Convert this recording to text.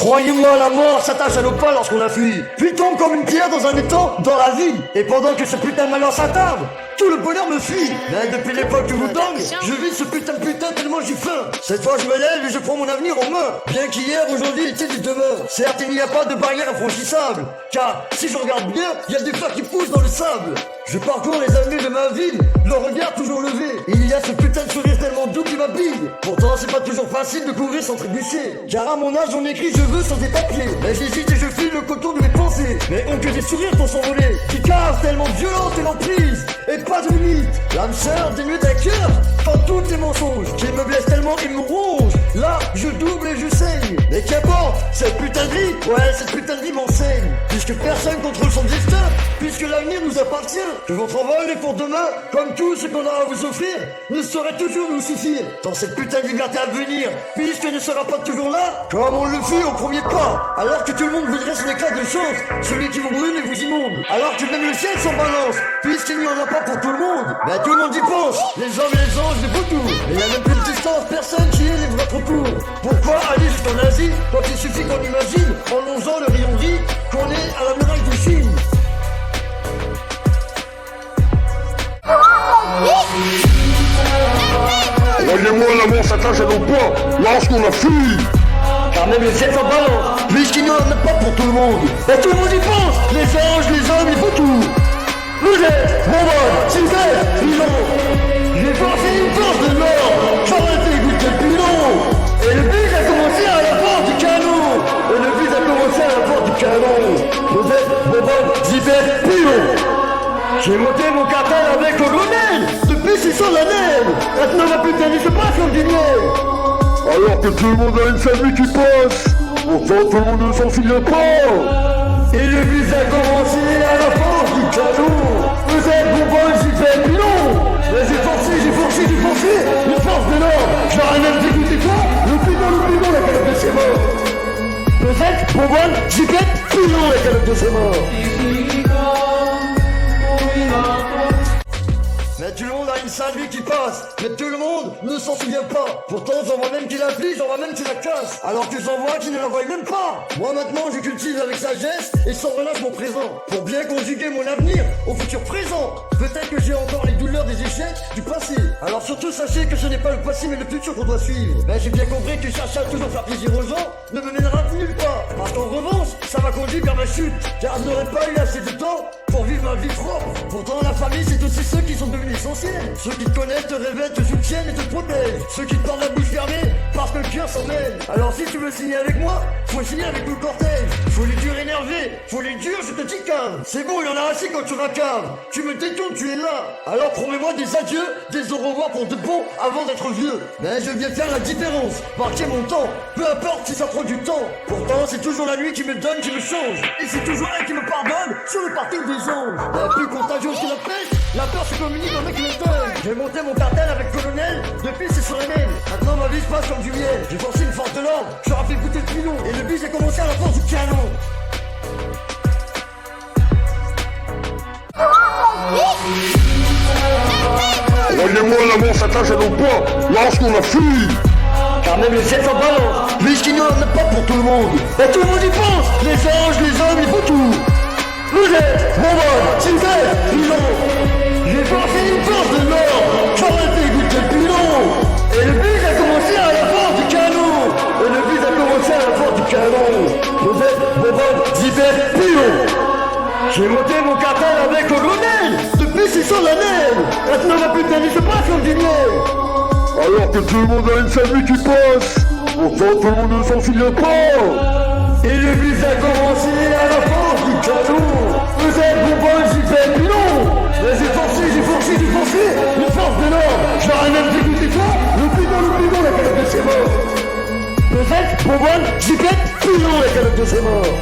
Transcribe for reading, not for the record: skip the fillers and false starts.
Croyez-moi, la mort s'attache à nos pas lorsqu'on a fui, puis tombe comme une pierre dans un étang dans la vie. Et pendant que ce putain de malheur s'attarde, tout le bonheur me fuit. Mais depuis l'époque que vous donne, je vis ce putain tellement j'ai faim. Cette fois je me lève et je prends mon avenir en main. Bien qu'hier, aujourd'hui était du demain. Certes, il n'y a pas de barrière infranchissable, car si je regarde bien, il y a des fleurs qui poussent dans le sable. Je parcours les avenues de ma ville, le regard toujours levé. Il y a ce putain de sourire tellement doux qui m'habille. Pourtant c'est pas toujours facile de courir sans trébucher, car à mon âge on écrit je veux sans des papiers. Mais j'hésite et je file le coton de mes pensées. Mais on que des sourires pour s'envoler, qui cavent tellement violente et l'emprise. Et pas de limite, l'âme sœur dénuée d'un cœur, quand tout est mensonge, qui me blesse tellement et me ronge. Là je double et je saigne, mais qu'importe, cette putain de vie, ouais cette putain de vie m'enseigne. Puisque personne contrôle son destin, puisque l'avenir nous appartient, que votre envol est pour demain, comme tout ce qu'on a à vous offrir, ne saurait toujours nous suffire. Dans cette putain de liberté à venir, puisque ne sera pas toujours là, comme on le fut au premier pas. Alors que tout le monde voudrait son éclat de chance, celui qui vous brûle et vous immonde. Alors que même le ciel s'en balance, puisqu'il n'y en a pas pour tout le monde. Mais tout le monde y pense, les hommes et les anges, les vautours. Mais il y a même plus de distance, personne qui est les votre cours. Pourquoi aller jusqu'en Asie, quand il suffit qu'on imagine, en longeant le rayon gris, qu'on est à la muraille de Chine. Voyez-moi, l'amour s'attache à nos pas lorsqu'on a fui. Car même le ciel s'en balance, puisqu'il n'y en a pas pour tout le monde. Et tout le monde y pense, les anges, les hommes, il faut tout. Vous êtes, bonbonne, super, pilon. J'ai pensé une force de l'or, j'aurais été goûter le pilon. Et le bus a commencé à la porte du canon. Et le bus a commencé à la porte du canon. Vous êtes, bonbonne, super, pilon. J'ai monté mon cartel avec colonel, depuis 600 l'année. Maintenant ma putain il se passe comme du miel. Alors que tout le monde a une famille qui passe, pourtant tout le monde ne s'en souvient pas. Et le bus a commencé à la porte du canon. Vous êtes bonbonne, super, pilon. Mais j'ai forcé, une force de l'or. J'aurais même dégoûté quoi, le pilon, la calotte de ses morts. Vous êtes bonbonne, super, pilon, la calotte de ses morts. Mais tout le monde a une sale vie qui passe, mais tout le monde ne s'en souvient pas. Pourtant j'en vois même qui l'afflige, j'en vois même qui la casse, alors que j'en vois qui ne la voient même pas. Moi maintenant je cultive avec sagesse et sans relâche mon présent, pour bien conjuguer mon avenir au futur présent. Peut-être que j'ai encore les douleurs des échecs du passé. Alors surtout sachez que ce n'est pas le passé mais le futur qu'on doit suivre. Mais j'ai bien compris que chercher à toujours faire plaisir aux gens ne me mènera nulle part. Parce qu'en revanche, ça va conduire vers ma chute, car je n'aurais pas eu assez de temps pour vivre ma vie propre. Pourtant la famille c'est aussi ceux qui sont devenus essentiels. Ceux qui te connaissent, te révèlent, te soutiennent et te protègent. Ceux qui te tendent la bouche fermée parce que le cœur s'en mêle. Alors si tu veux signer avec moi, faut signer avec tout le cortège. Faut les durs énervés, faut les durs, je te dis calme. C'est bon, il y en a assez quand tu racaves. Tu me détournes, tu es là. Alors promets-moi des adieux, des au revoir pour de bon avant d'être vieux. Mais je viens faire la différence, marquer mon temps. Peu importe si ça prend du temps. Pourtant c'est toujours la nuit qui me donne, qui me change. Et c'est toujours elle qui me pardonne sur le parti des anges. La plus contagieuse que la peste, la peur se communique avec le deuil. J'ai monté mon cartel avec colonel, depuis c'est sur les mêmes. Maintenant ma vie se passe comme du miel. J'ai forcé une force de l'ordre, j'aurais fait goûter le pilon. Et le bis a commencé à la force du canon. Voyez-moi, l'amour s'attache à nos pas lorsqu'on a fui. Car même le ciel s'en balance, puisqu'il n'y en a pas pour tout le monde. Et tout le monde y pense, les anges, les hommes, il faut tout. Vous êtes, bonbonne, super, pilon. J'ai pensé une force de l'or, j'aurais fait goûter le pilon. Et le bus a commencé à la porte du canon. Et le bus a commencé à la porte du canon. Vous êtes, bonbonne, super, pilon. J'ai monté mon cartel avec colonel, depuis 600 l'année. Maintenant ma putain il se passe comme du miel. Alors que tout le monde a une famille qui passe, pourtant tout le monde ne s'en souvient pas. Et le bus a commencé à la porte du canon. Vous êtes bonbonne, super, pilon. Mais j'ai forcé, une force de l'or. J'aurais même dégoûté quoi, le pilon, la calotte de ses morts. Vous êtes bonbonne, super, pilon, la calotte de ses morts.